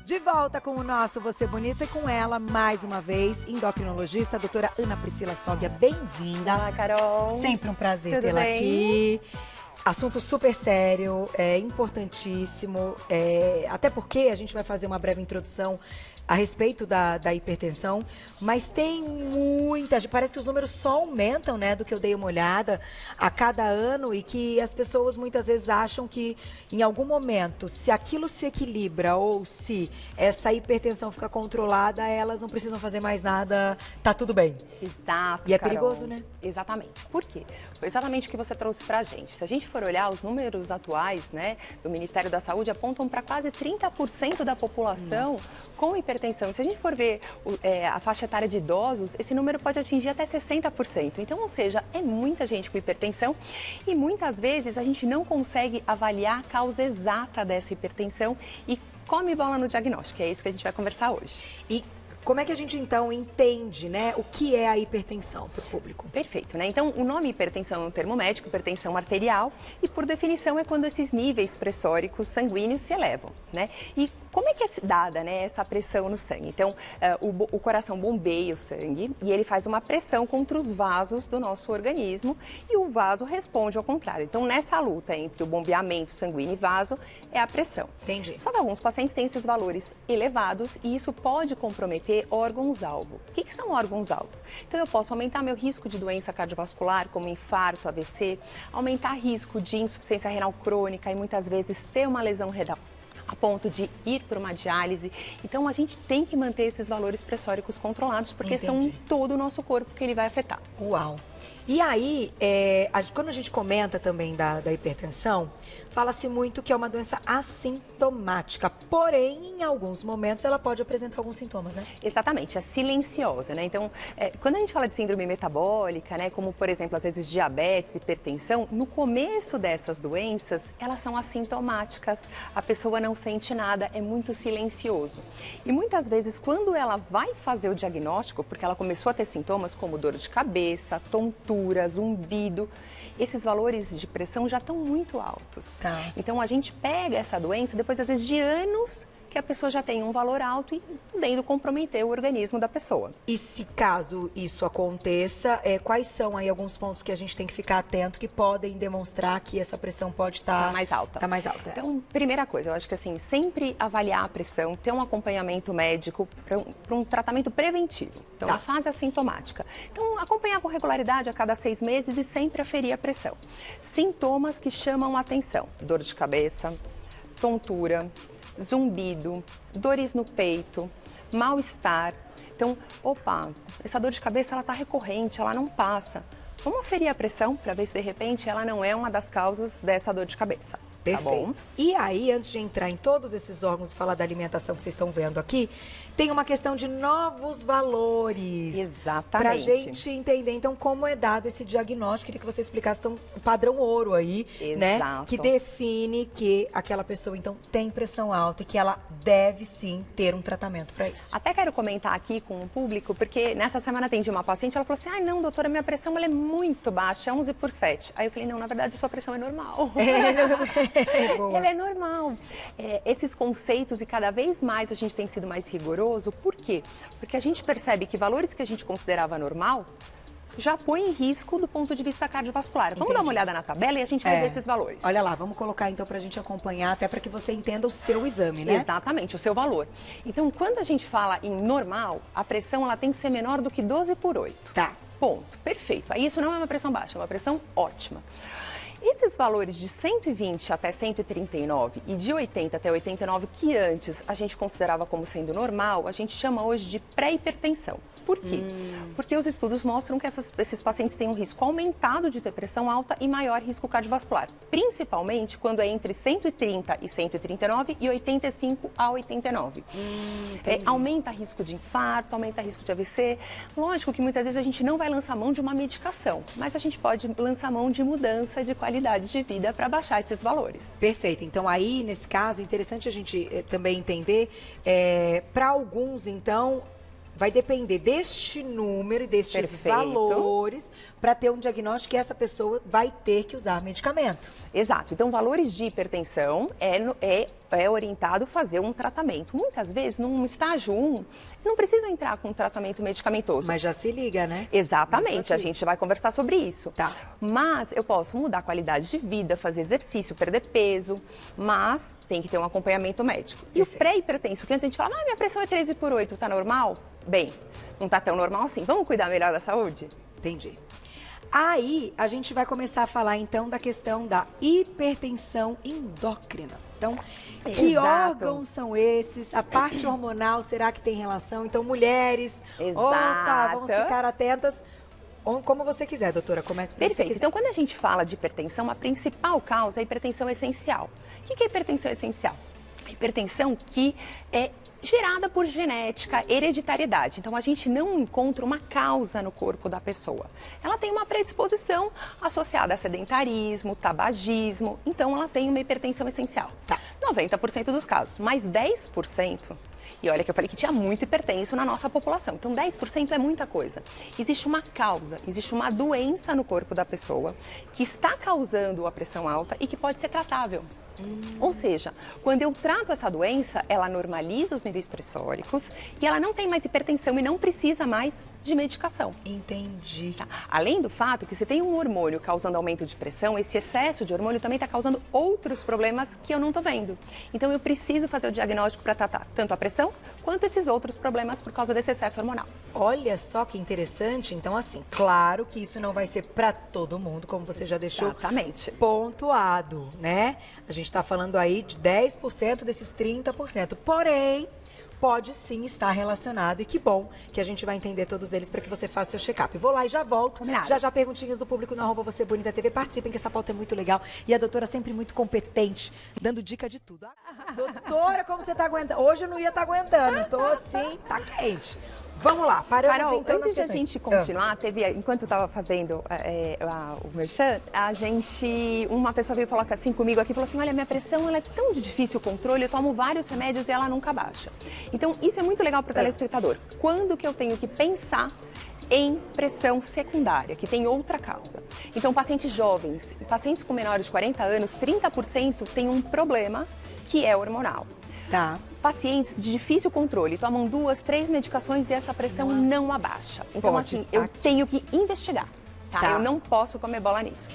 De volta com o nosso Você Bonita e com ela, mais uma vez, endocrinologista, a doutora Ana Priscila Sóbia. Bem-vinda. Olá, Carol. Sempre um prazer Tudo tê-la bem? aqui. Assunto super sério, importantíssimo, até porque a gente vai fazer uma breve introdução a respeito da hipertensão, mas tem muita gente, parece que os números só aumentam, né, do que eu dei uma olhada a cada ano e que as pessoas muitas vezes acham que em algum momento, se aquilo se equilibra ou se essa hipertensão fica controlada, elas não precisam fazer mais nada, tá tudo bem. Exato, E é Carol. perigoso, né? Exatamente. Por quê? Foi exatamente o que você trouxe pra gente. Se a gente for olhar, os números atuais, né, do Ministério da Saúde apontam para quase 30% da população com hipertensão. Se a gente for ver a faixa etária de idosos, esse número pode atingir até 60%. Então, ou seja, é muita gente com hipertensão e muitas vezes a gente não consegue avaliar a causa exata dessa hipertensão e come bola no diagnóstico. É isso que a gente vai conversar hoje. E como é que a gente, então, entende, né, o que é a hipertensão para o público? Perfeito, né? Então, o nome hipertensão é um termo médico, hipertensão arterial, e por definição é quando esses níveis pressóricos sanguíneos se elevam, né? E como é que é dada, né, essa pressão no sangue? Então, o coração bombeia o sangue e ele faz uma pressão contra os vasos do nosso organismo e o vaso responde ao contrário. Então, nessa luta entre o bombeamento sanguíneo e vaso, é a pressão. Entendi. Só que alguns pacientes têm esses valores elevados e isso pode comprometer órgãos-alvo. O que são órgãos-alvos? Então, eu posso aumentar meu risco de doença cardiovascular, como infarto, AVC, aumentar risco de insuficiência renal crônica e muitas vezes ter uma lesão renal a ponto de ir para uma diálise. Então, a gente tem que manter esses valores pressóricos controlados, porque são em todo o nosso corpo que ele vai afetar. Uau! E aí, quando a gente comenta também da hipertensão, fala-se muito que é uma doença assintomática, porém, em alguns momentos, ela pode apresentar alguns sintomas, né? Exatamente, é silenciosa, né? Então, quando a gente fala de síndrome metabólica, né, como, por exemplo, às vezes diabetes, hipertensão, no começo dessas doenças, elas são assintomáticas, a pessoa não sente nada, é muito silencioso. E muitas vezes, quando ela vai fazer o diagnóstico, porque ela começou a ter sintomas como dor de cabeça, tontura, zumbido, esses valores de pressão já estão muito altos. Tá. Então, a gente pega essa doença depois, às vezes, de anos que a pessoa já tem um valor alto e podendo comprometer o organismo da pessoa. E se caso isso aconteça, quais são aí alguns pontos que a gente tem que ficar atento que podem demonstrar que essa pressão pode estar mais alta? Tá mais alta. Então, primeira coisa, eu acho que assim, sempre avaliar a pressão, ter um acompanhamento médico para um tratamento preventivo. Então, a fase assintomática. Então, acompanhar com regularidade a cada 6 meses e sempre aferir a pressão. Sintomas que chamam a atenção: dor de cabeça, tontura, zumbido, dores no peito, mal-estar. Então, opa, essa dor de cabeça ela está recorrente, ela não passa. Vamos aferir a pressão para ver se de repente ela não é uma das causas dessa dor de cabeça. Perfeito. Tá bom? E aí, antes de entrar em todos esses órgãos e falar da alimentação que vocês estão vendo aqui, tem uma questão de novos valores. Exatamente. Pra gente entender, então, como é dado esse diagnóstico. Queria que você explicasse, então, o padrão ouro aí, né? Exato. Que define que aquela pessoa, então, tem pressão alta e que ela deve, sim, ter um tratamento para isso. Até quero comentar aqui com o público, porque nessa semana atendi uma paciente, ela falou assim: ai, não, doutora, minha pressão ela é muito baixa, é 11/7. Aí eu falei: não, na verdade, sua pressão é normal. Ela é normal. Esses conceitos, e cada vez mais a gente tem sido mais rigoroso, por quê? Porque a gente percebe que valores que a gente considerava normal já põe em risco do ponto de vista cardiovascular. Vamos dar uma olhada na tabela e a gente vai ver esses valores. Olha lá, vamos colocar então pra gente acompanhar, até para que você entenda o seu exame, né? Exatamente, o seu valor. Então, quando a gente fala em normal, a pressão ela tem que ser menor do que 12/8. Tá. Ponto. Perfeito. Aí isso não é uma pressão baixa, é uma pressão ótima. Esses valores de 120 até 139 e de 80 até 89, que antes a gente considerava como sendo normal, a gente chama hoje de pré-hipertensão. Por quê? Porque os estudos mostram que esses pacientes têm um risco aumentado de ter pressão alta e maior risco cardiovascular, principalmente quando é entre 130 e 139 e 85 a 89. Aumenta risco de infarto, aumenta risco de AVC. Lógico que muitas vezes a gente não vai lançar mão de uma medicação, mas a gente pode lançar mão de mudança de qualidade de vida para baixar esses valores. Perfeito. Então, aí, nesse caso, interessante a gente também entender, para alguns, então, vai depender deste número e destes valores para ter um diagnóstico que essa pessoa vai ter que usar medicamento. Exato. Então, valores de hipertensão é orientado fazer um tratamento. Muitas vezes, num estágio 1, não precisam entrar com um tratamento medicamentoso. Mas já se liga, né? Exatamente, a gente vai conversar sobre isso. Tá. Mas eu posso mudar a qualidade de vida, fazer exercício, perder peso, mas tem que ter um acompanhamento médico. E o pré-hipertenso, que antes a gente fala, minha pressão é 13/8, tá normal? Bem, não tá tão normal assim. Vamos cuidar melhor da saúde? Entendi. Aí, a gente vai começar a falar, então, da questão da hipertensão endócrina. Então, que Exato. órgãos são esses? A parte hormonal, será que tem relação? Então, mulheres, Exato. opa, vamos ficar atentas. Como você quiser, doutora, comece por onde você Perfeito. quiser. Então, quando a gente fala de hipertensão, a principal causa é a hipertensão essencial. O que é hipertensão essencial? A hipertensão que é gerada por genética, hereditariedade. Então, a gente não encontra uma causa no corpo da pessoa. Ela tem uma predisposição associada a sedentarismo, tabagismo. Então, ela tem uma hipertensão essencial. Tá. 90% dos casos. Mas 10%... E olha que eu falei que tinha muito hipertenso na nossa população. Então, 10% é muita coisa. Existe uma causa, existe uma doença no corpo da pessoa que está causando a pressão alta e que pode ser tratável. Ou seja, quando eu trato essa doença, ela normaliza os níveis pressóricos e ela não tem mais hipertensão e não precisa mais de medicação. Entendi. Tá? Além do fato que se tem um hormônio causando aumento de pressão, esse excesso de hormônio também está causando outros problemas que eu não estou vendo. Então eu preciso fazer o diagnóstico para tratar tanto a pressão quanto esses outros problemas por causa desse excesso hormonal. Olha só que interessante. Então, assim, claro que isso não vai ser para todo mundo, como você já deixou Exatamente. pontuado, né? A gente está falando aí de 10% desses 30%. Porém, pode sim estar relacionado e que bom que a gente vai entender todos eles para que você faça o seu check-up. Vou lá e já volto. Combinado. Já perguntinhas do público no @VocêBonitaTV. Participem que essa pauta é muito legal e a doutora sempre muito competente, dando dica de tudo. Doutora, como você tá aguentando? Hoje eu não ia estar aguentando, tô assim, tá quente. Vamos lá, paramos Carol, então antes de a nas questões. gente continuar, enquanto eu estava fazendo o merchan, uma pessoa veio falar assim comigo aqui, falou assim, olha, minha pressão ela é tão de difícil controle, eu tomo vários remédios e ela nunca baixa. Então, isso é muito legal para o telespectador. Quando que eu tenho que pensar em pressão secundária, que tem outra causa? Então, pacientes jovens, pacientes com menores de 40 anos, 30% têm um problema que é hormonal. Tá. Pacientes de difícil controle tomam 2, 3 medicações e essa pressão não abaixa. Então, Pode, assim, tá. eu tenho que investigar, tá? Tá. Eu não posso comer bola nisso.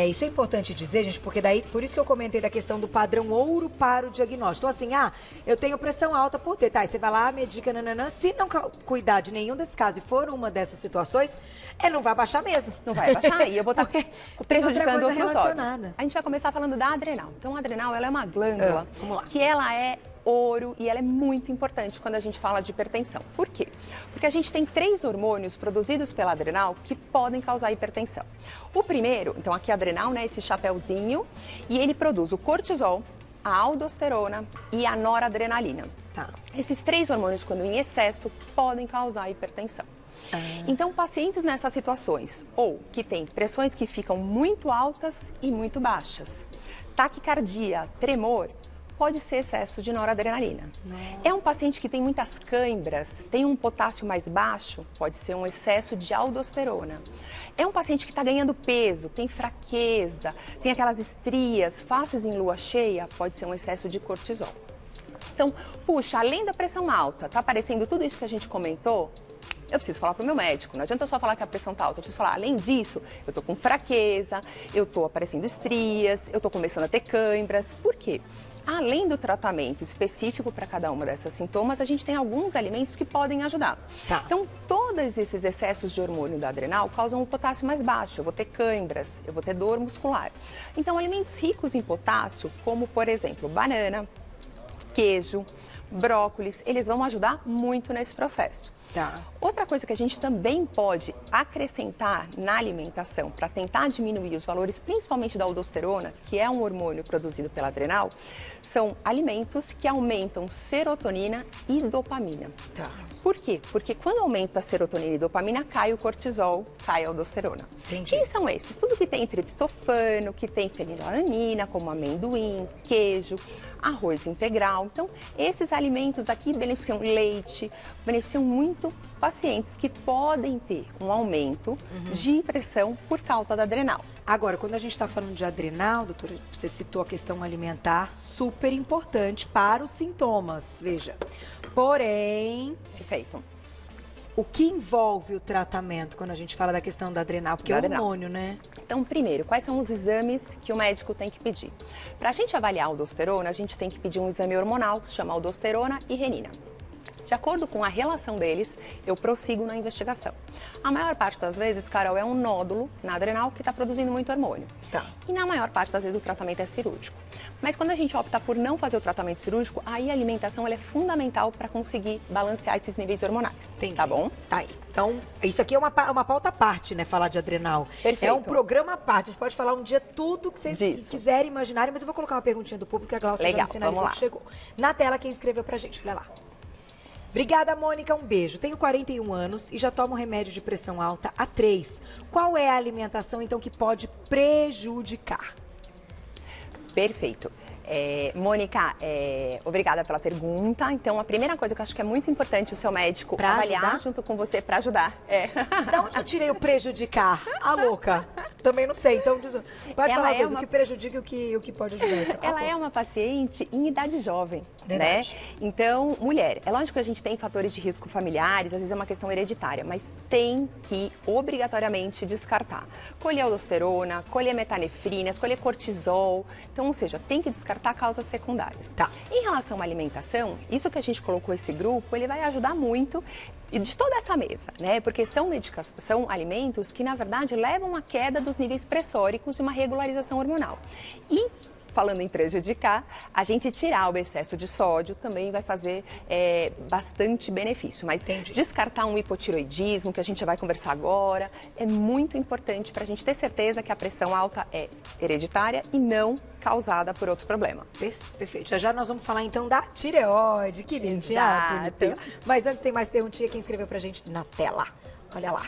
Isso é importante dizer, gente, porque daí, por isso que eu comentei da questão do padrão ouro para o diagnóstico. Então, assim, eu tenho pressão alta por ter, tá? Aí você vai lá, medica, nananã. Se não cuidar de nenhum desses casos e for uma dessas situações, não vai baixar mesmo. Não vai baixar e eu vou estar Tem prejudicando outra coisa outros relacionada. órgãos. A gente vai começar falando da adrenal. Então, a adrenal, ela é uma glândula Vamos lá. que ela é ouro e ela é muito importante quando a gente fala de hipertensão. Por quê? Porque a gente tem 3 hormônios produzidos pela adrenal que podem causar hipertensão. O primeiro, então aqui a adrenal, né, esse chapéuzinho, e ele produz o cortisol, a aldosterona e a noradrenalina. Tá. Esses 3 hormônios, quando em excesso, podem causar hipertensão. Então, pacientes nessas situações, ou que têm pressões que ficam muito altas e muito baixas, taquicardia, tremor, pode ser excesso de noradrenalina. Nossa. É um paciente que tem muitas câimbras, tem um potássio mais baixo, pode ser um excesso de aldosterona. É um paciente que está ganhando peso, tem fraqueza, tem aquelas estrias, faces em lua cheia, pode ser um excesso de cortisol. Então, puxa, além da pressão alta, tá aparecendo tudo isso que a gente comentou, eu preciso falar para o meu médico. Não adianta só falar que a pressão está alta. Eu preciso falar, além disso, eu estou com fraqueza, eu estou aparecendo estrias, eu estou começando a ter câimbras. Por quê? Além do tratamento específico para cada uma dessas sintomas, a gente tem alguns alimentos que podem ajudar. Tá. Então, todos esses excessos de hormônio da adrenal causam um potássio mais baixo. Eu vou ter câimbras, eu vou ter dor muscular. Então, alimentos ricos em potássio, como, por exemplo, banana, queijo, brócolis, eles vão ajudar muito nesse processo. Tá. Outra coisa que a gente também pode acrescentar na alimentação para tentar diminuir os valores, principalmente da aldosterona, que é um hormônio produzido pela adrenal, são alimentos que aumentam serotonina e dopamina. Tá. Por quê? Porque quando aumenta a serotonina e dopamina, cai o cortisol, cai a aldosterona. Entendi. Quem são esses? Tudo que tem triptofano, que tem fenilalanina, como amendoim, queijo, arroz integral. Então, esses alimentos aqui beneficiam leite, beneficiam muito pacientes que podem ter um aumento de pressão por causa da adrenal. Agora, quando a gente está falando de adrenal, doutora, você citou a questão alimentar, super importante para os sintomas, veja. Porém, Perfeito. o que envolve o tratamento quando a gente fala da questão da adrenal? Porque é hormônio, né? Então, primeiro, quais são os exames que o médico tem que pedir? Para a gente avaliar a aldosterona, a gente tem que pedir um exame hormonal que se chama aldosterona e renina. De acordo com a relação deles, eu prossigo na investigação. A maior parte das vezes, Carol, é um nódulo na adrenal que está produzindo muito hormônio. Tá. E na maior parte das vezes o tratamento é cirúrgico. Mas quando a gente opta por não fazer o tratamento cirúrgico, aí a alimentação ela é fundamental para conseguir balancear esses níveis hormonais. Entendi. Tá bom? Tá aí. Então, isso aqui é uma pauta à parte, né? Falar de adrenal. Perfeito. É um programa à parte. A gente pode falar um dia tudo que vocês Disso. quiserem imaginarem, mas eu vou colocar uma perguntinha do público que a Glaucia já me sinalizou que chegou. Na tela, quem escreveu pra gente. Olha lá. Obrigada, Mônica. Um beijo. Tenho 41 anos e já tomo remédio de pressão alta há 3. Qual é a alimentação, então, que pode prejudicar? Perfeito. Mônica, obrigada pela pergunta. Então, a primeira coisa que eu acho que é muito importante o seu médico avaliar junto com você para ajudar. Da onde eu tirei o prejudicar? A louca. Também não sei. Então, pode falar às vezes o que prejudica e o que pode ajudar. Ela é uma paciente em idade jovem, Verdade. né? Então, mulher, é lógico que a gente tem fatores de risco familiares, às vezes é uma questão hereditária, mas tem que obrigatoriamente descartar. Colher aldosterona, colher metanefrina, colher cortisol. Então, ou seja, tem que descartar causas secundárias. Tá. Em relação à alimentação, isso que a gente colocou esse grupo, ele vai ajudar muito de toda essa mesa, né? Porque são alimentos que, na verdade, levam à queda dos níveis pressóricos e uma regularização hormonal. E falando em prejudicar, a gente tirar o excesso de sódio também vai fazer bastante benefício. Mas descartar um hipotiroidismo, que a gente vai conversar agora, é muito importante para a gente ter certeza que a pressão alta é hereditária e não causada por outro problema. Perfeito. Já já nós vamos falar então da tireoide. Que lindinha. Mas antes tem mais perguntinha. Quem escreveu pra gente na tela. Olha lá.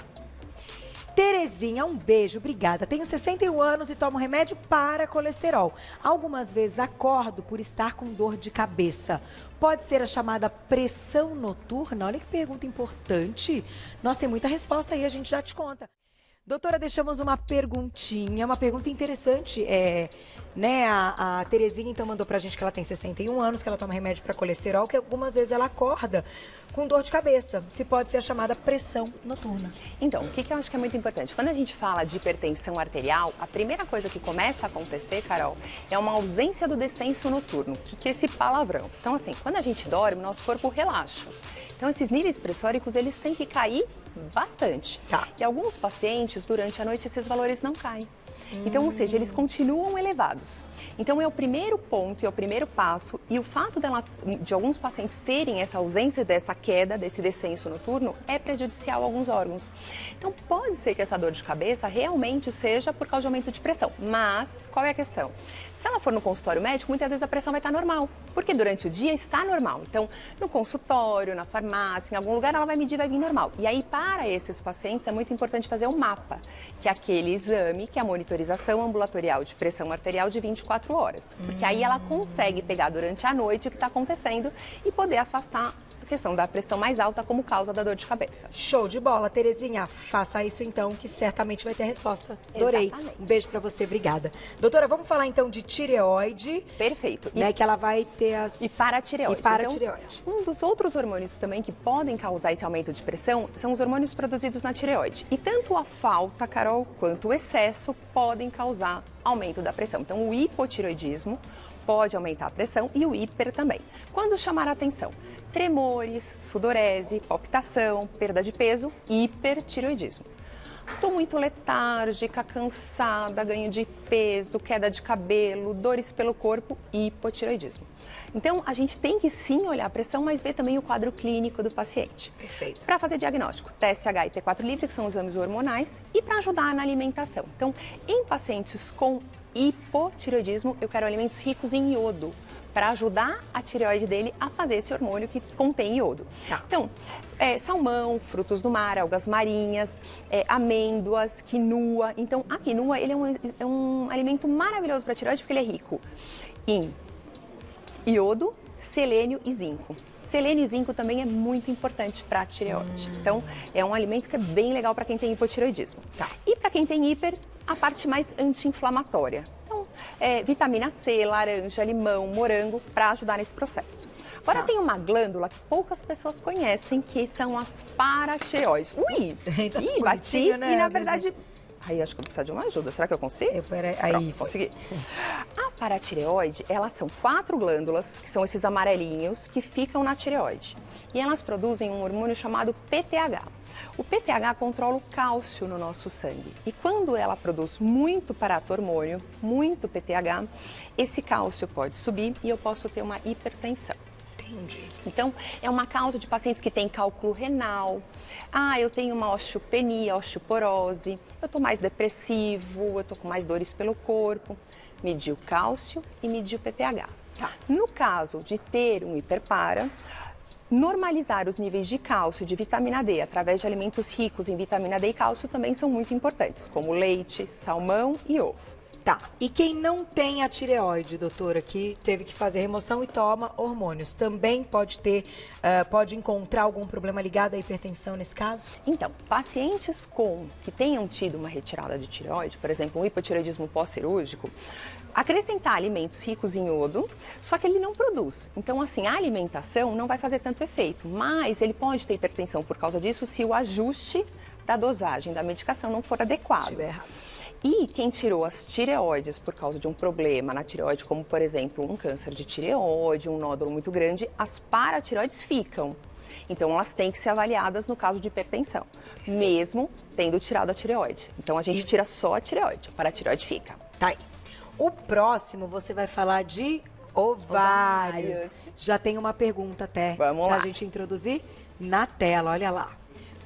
Terezinha, um beijo, obrigada. Tenho 61 anos e tomo remédio para colesterol. Algumas vezes acordo por estar com dor de cabeça. Pode ser a chamada pressão noturna? Olha que pergunta importante. Nós temos muita resposta aí, a gente já te conta. Doutora, deixamos uma perguntinha, uma pergunta interessante. Né, a Terezinha então mandou pra gente que ela tem 61 anos, que ela toma remédio para colesterol, que algumas vezes ela acorda com dor de cabeça. Se pode ser a chamada pressão noturna. Então, o que eu acho que é muito importante? Quando a gente fala de hipertensão arterial, a primeira coisa que começa a acontecer, Carol, é uma ausência do descenso noturno. O que é esse palavrão? Então, assim, quando a gente dorme, nosso corpo relaxa. Então, esses níveis pressóricos, eles têm que cair bastante. Tá. E alguns pacientes, durante a noite, esses valores não caem. Então, ou seja, eles continuam elevados. Então, é o primeiro ponto, é o primeiro passo. E o fato de alguns pacientes terem essa ausência dessa queda, desse descenso noturno, é prejudicial a alguns órgãos. Então, pode ser que essa dor de cabeça realmente seja por causa de aumento de pressão. Mas, qual é a questão? Se ela for no consultório médico, muitas vezes a pressão vai estar normal, porque durante o dia está normal. Então, no consultório, na farmácia, em algum lugar, ela vai medir e vai vir normal. E aí, para esses pacientes, é muito importante fazer um mapa, que é aquele exame, que é a monitorização ambulatorial de pressão arterial de 24 horas. Porque aí ela consegue pegar durante a noite o que está acontecendo e poder afastar a questão da pressão mais alta como causa da dor de cabeça. Show de bola, Terezinha. Faça isso então, que certamente vai ter resposta. Adorei. Exatamente. Um beijo pra você, obrigada. Doutora, vamos falar então de tireoide. Perfeito. Né, que ela vai ter as... E paratireoide. E paratireoide. Então, um dos outros hormônios também que podem causar esse aumento de pressão são os hormônios produzidos na tireoide. E tanto a falta, Carol, quanto o excesso podem causar aumento da pressão. Então, o hipotireoidismo pode aumentar a pressão e o hiper também. Quando chamar a atenção? Tremores, sudorese, palpitação, perda de peso, hipertireoidismo. Estou muito letárgica, cansada, ganho de peso, queda de cabelo, dores pelo corpo, hipotireoidismo. Então, a gente tem que sim olhar a pressão, mas ver também o quadro clínico do paciente. Perfeito. Para fazer diagnóstico, TSH e T4 livre, que são os exames hormonais, e para ajudar na alimentação. Então, em pacientes com hipotireoidismo, eu quero alimentos ricos em iodo, para ajudar a tireoide dele a fazer esse hormônio que contém iodo. Tá. Então, salmão, frutos do mar, algas marinhas, amêndoas, quinua. Então, a quinua ele é um alimento maravilhoso para a tireoide porque ele é rico em iodo, selênio e zinco. Selênio e zinco também é muito importante para a tireoide. Então, é um alimento que é bem legal para quem tem hipotireoidismo. Tá. E para quem tem hiper, a parte mais anti-inflamatória. Então, vitamina C, laranja, limão, morango, para ajudar nesse processo. Agora tem uma glândula que poucas pessoas conhecem, que são as paratireoides. Ui! Ih, bati, né? E na verdade... Aí acho que eu vou precisar de uma ajuda. Será que eu consigo? Aí, consegui. A paratireoide, elas são 4 glândulas, que são esses amarelinhos, que ficam na tireoide. E elas produzem um hormônio chamado PTH. O PTH controla o cálcio no nosso sangue. E quando ela produz muito paratormônio, muito PTH, esse cálcio pode subir e eu posso ter uma hipertensão. Entendi. Então, é uma causa de pacientes que têm cálculo renal. Eu tenho uma osteopenia, osteoporose, eu estou mais depressivo, eu estou com mais dores pelo corpo. Medir o cálcio e medir o PTH. Tá. No caso de ter um hiperpara, normalizar os níveis de cálcio e de vitamina D através de alimentos ricos em vitamina D e cálcio também são muito importantes, como leite, salmão e ovo. Tá. E quem não tem a tireoide, doutora, que teve que fazer remoção e toma hormônios, também pode ter, pode encontrar algum problema ligado à hipertensão nesse caso? Então, pacientes que tenham tido uma retirada de tireoide, por exemplo, um hipotireoidismo pós-cirúrgico, acrescentar alimentos ricos em iodo, só que ele não produz. Então, assim, a alimentação não vai fazer tanto efeito, mas ele pode ter hipertensão por causa disso se o ajuste da dosagem da medicação não for adequado. Se tiver errado. E quem tirou as tireoides por causa de um problema na tireoide, como por exemplo um câncer de tireoide, um nódulo muito grande, as paratireoides ficam. Então elas têm que ser avaliadas no caso de hipertensão, mesmo tendo tirado a tireoide. Então a gente tira só a tireoide, a paratireoide fica. Tá aí. O próximo você vai falar de ovários. Já tem uma pergunta até pra gente introduzir na tela, olha lá.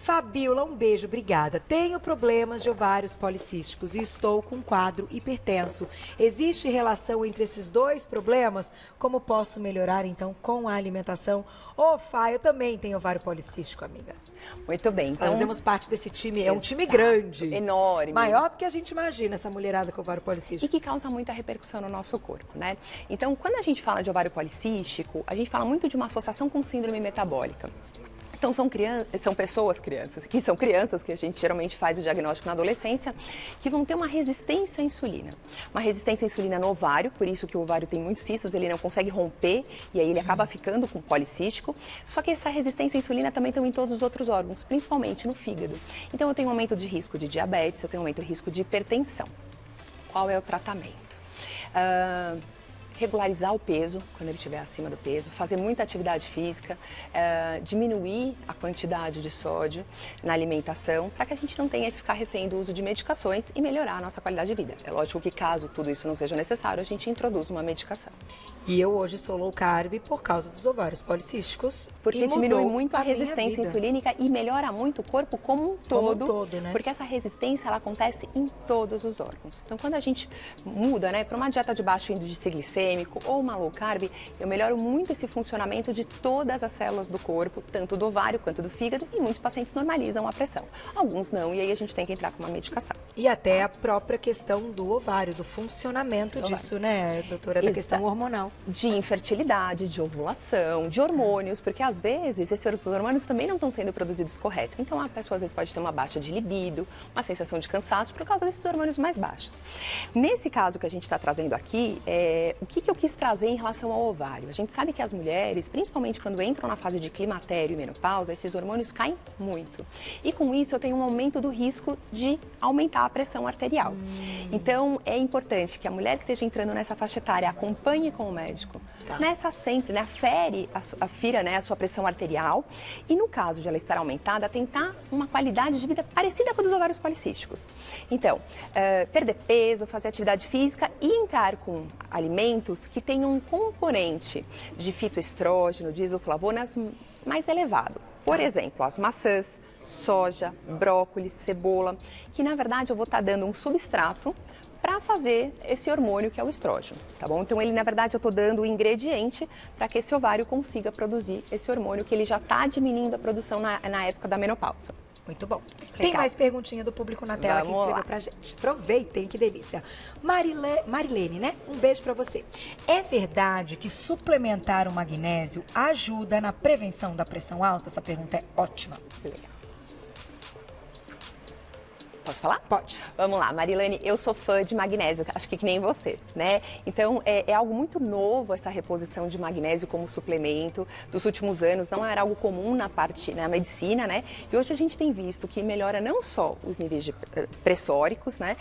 Fabiola, um beijo, obrigada. Tenho problemas de ovários policísticos e estou com um quadro hipertenso. Existe relação entre esses dois problemas? Como posso melhorar, então, com a alimentação? Fá, eu também tenho ovário policístico, amiga. Muito bem. Então, fazemos parte desse time, é um time grande. Enorme. Maior do que a gente imagina, essa mulherada com ovário policístico. E que causa muita repercussão no nosso corpo, né? Então, quando a gente fala de ovário policístico, a gente fala muito de uma associação com síndrome metabólica. Então, são crianças, que a gente geralmente faz o diagnóstico na adolescência, que vão ter uma resistência à insulina. Uma resistência à insulina no ovário, por isso que o ovário tem muitos cistos, ele não consegue romper e aí ele acaba ficando com policístico. Só que essa resistência à insulina também tem em todos os outros órgãos, principalmente no fígado. Então, eu tenho um aumento de risco de diabetes, eu tenho um aumento de risco de hipertensão. Qual é o tratamento? Regularizar o peso, quando ele estiver acima do peso, fazer muita atividade física, diminuir a quantidade de sódio na alimentação, para que a gente não tenha que ficar refém do uso de medicações e melhorar a nossa qualidade de vida. É lógico que caso tudo isso não seja necessário, a gente introduz uma medicação. E eu hoje sou low carb por causa dos ovários policísticos. Porque diminui muito a resistência insulínica e melhora muito o corpo como um todo, né? Porque essa resistência ela acontece em todos os órgãos. Então, quando a gente muda, né, para uma dieta de baixo índice glicêmico ou uma low carb, eu melhoro muito esse funcionamento de todas as células do corpo, tanto do ovário quanto do fígado, e muitos pacientes normalizam a pressão. Alguns não, e aí a gente tem que entrar com uma medicação. E até a própria questão do ovário, do funcionamento disso, né, doutora, da questão hormonal. De infertilidade, de ovulação, de hormônios, porque às vezes esses hormônios também não estão sendo produzidos correto. Então a pessoa às vezes pode ter uma baixa de libido, uma sensação de cansaço por causa desses hormônios mais baixos. Nesse caso que a gente está trazendo aqui, o que eu quis trazer em relação ao ovário? A gente sabe que as mulheres, principalmente quando entram na fase de climatério e menopausa, esses hormônios caem muito. E com isso eu tenho um aumento do risco de aumentar a pressão arterial. Então é importante que a mulher que esteja entrando nessa faixa etária acompanhe com o médico. Começa sempre, né? Afira, né, a sua pressão arterial e no caso de ela estar aumentada, tentar uma qualidade de vida parecida com a dos ovários policísticos. Então, perder peso, fazer atividade física e entrar com alimentos que tenham um componente de fitoestrógeno, de isoflavonas mais elevado. Por exemplo, as maçãs, soja, brócolis, cebola, que na verdade eu vou estar dando um substrato para fazer esse hormônio que é o estrógeno, tá bom? Então, na verdade, eu estou dando o ingrediente para que esse ovário consiga produzir esse hormônio que ele já está diminuindo a produção na época da menopausa. Muito bom. Tem mais perguntinha do público na tela que escreveu pra gente. Aproveitem, que delícia. Marilene, né? Um beijo pra você. É verdade que suplementar o magnésio ajuda na prevenção da pressão alta? Essa pergunta é ótima. Legal. Posso falar? Pode. Vamos lá, Marilene, eu sou fã de magnésio, acho que nem você, né? Então, é algo muito novo essa reposição de magnésio como suplemento. Dos últimos anos, não era algo comum na medicina, né? E hoje a gente tem visto que melhora não só os níveis pressóricos, né?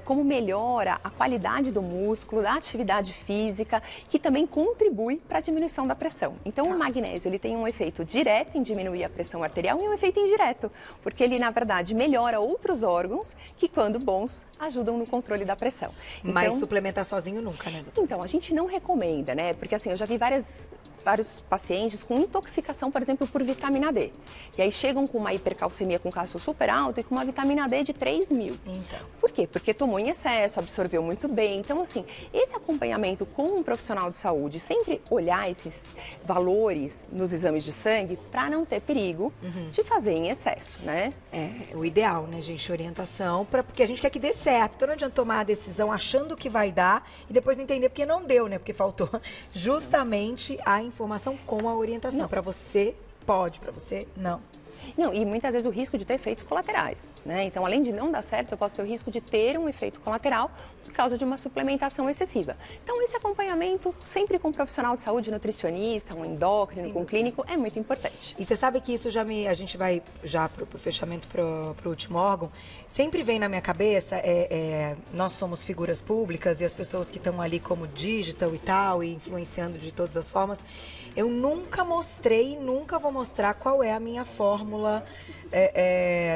Como melhora a qualidade do músculo, da atividade física, que também contribui para a diminuição da pressão. Então, o magnésio, ele tem um efeito direto em diminuir a pressão arterial e um efeito indireto, porque ele, na verdade, melhora outros órgãos que, quando bons, ajudam no controle da pressão. Então, mas suplementar sozinho nunca, né, doutora? Então, a gente não recomenda, né? Porque assim, eu já vi vários pacientes com intoxicação, por exemplo, por vitamina D. E aí chegam com uma hipercalcemia com cálcio super alto e com uma vitamina D de 3.000. Então. Por quê? Porque tomou em excesso, absorveu muito bem. Então, assim, esse acompanhamento com um profissional de saúde, sempre olhar esses valores nos exames de sangue para não ter perigo de fazer em excesso, né? É o ideal, né, gente? Orientação, porque a gente quer que dê certo. Então não adianta tomar a decisão achando que vai dar e depois não entender porque não deu, né? Porque faltou justamente a informação com a orientação. Para você, pode. Para você, não. Não, e muitas vezes o risco de ter efeitos colaterais, né? Então, além de não dar certo, eu posso ter o risco de ter um efeito colateral por causa de uma suplementação excessiva. Então, esse acompanhamento, sempre com um profissional de saúde, nutricionista, um endócrino, com um clínico, é muito importante. E você sabe que isso a gente vai já pro fechamento, pro último órgão, sempre vem na minha cabeça, nós somos figuras públicas e as pessoas que estão ali como digital e tal, e influenciando de todas as formas, eu nunca mostrei e nunca vou mostrar qual é a minha fórmula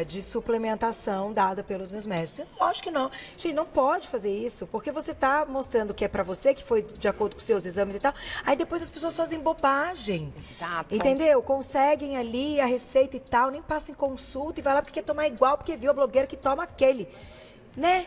de suplementação dada pelos meus médicos. Lógico que não. Gente, não pode fazer isso, porque você está mostrando que é para você, que foi de acordo com os seus exames e tal, aí depois as pessoas fazem bobagem. Exato. Entendeu? Conseguem ali a receita e tal, nem passam em consulta e vai lá porque quer tomar igual, porque viu a blogueira que toma aquele, né?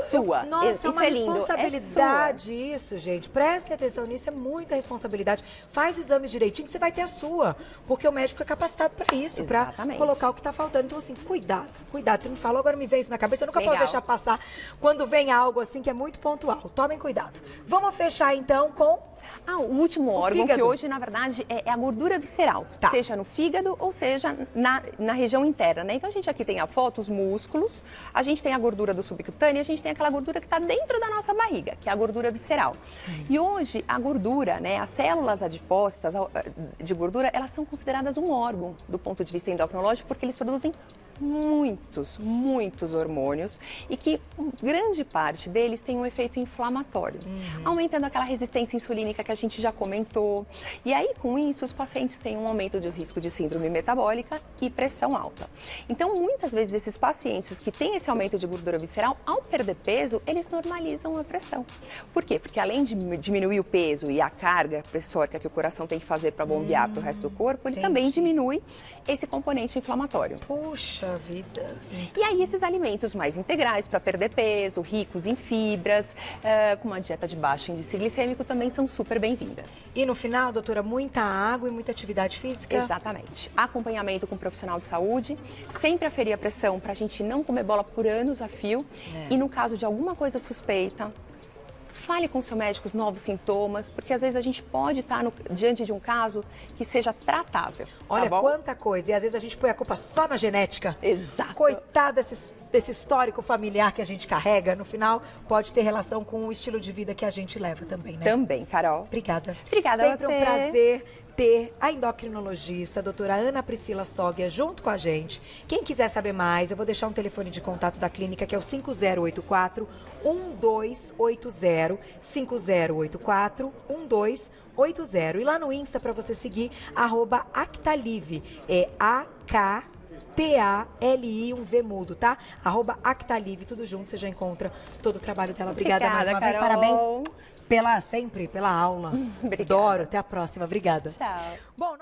Sua. Nossa, é uma lindo. responsabilidade isso, gente. Prestem atenção nisso, é muita responsabilidade. Faz os exames direitinho que você vai ter a sua. Porque o médico é capacitado para isso, para colocar o que está faltando. Então, assim, cuidado. Você me falou, agora me vem isso na cabeça. Eu nunca posso deixar passar quando vem algo assim que é muito pontual. Tomem cuidado. Vamos fechar, então, com... o último órgão, que hoje, na verdade, é a gordura visceral. Tá. Seja no fígado ou seja na região interna, né? Então, a gente aqui tem a foto, os músculos, a gente tem a gordura do subcutâneo e a gente tem aquela gordura que está dentro da nossa barriga, que é a gordura visceral. E hoje, a gordura, né? As células adipócitas de gordura, elas são consideradas um órgão do ponto de vista endocrinológico, porque eles produzem muitos hormônios e que grande parte deles tem um efeito inflamatório, aumentando aquela resistência insulínica que a gente já comentou. E aí, com isso, os pacientes têm um aumento de risco de síndrome metabólica e pressão alta. Então, muitas vezes, esses pacientes que têm esse aumento de gordura visceral, ao perder peso, eles normalizam a pressão. Por quê? Porque além de diminuir o peso e a carga pressórica que o coração tem que fazer para bombear para o resto do corpo, ele também diminui esse componente inflamatório. Puxa vida. E aí esses alimentos mais integrais para perder peso, ricos em fibras, com uma dieta de baixo índice glicêmico também são super bem-vindas. E no final, doutora, muita água e muita atividade física? Exatamente. Acompanhamento com um profissional de saúde, sempre aferir a pressão para a gente não comer bola por anos a fio. E no caso de alguma coisa suspeita, fale com o seu médico os novos sintomas, porque às vezes a gente pode estar diante de um caso que seja tratável. Olha, quanta coisa. E às vezes a gente põe a culpa só na genética. Exato. Coitada desse histórico familiar que a gente carrega. No final, pode ter relação com o estilo de vida que a gente leva também, né? Também, Carol. Obrigada. Obrigada Sempre a você. Um prazer ter a endocrinologista, a doutora Ana Priscila Sóguia, junto com a gente. Quem quiser saber mais, eu vou deixar um telefone de contato da clínica, que é o 5084-1280, 5084-1280. E lá no Insta, para você seguir, @Actalive, é AKTALI, um V mudo, tá? @Actalive, tudo junto, você já encontra todo o trabalho dela. Obrigada mais uma vez, parabéns pela aula. Obrigada. Adoro, até a próxima, obrigada. Tchau. Bom,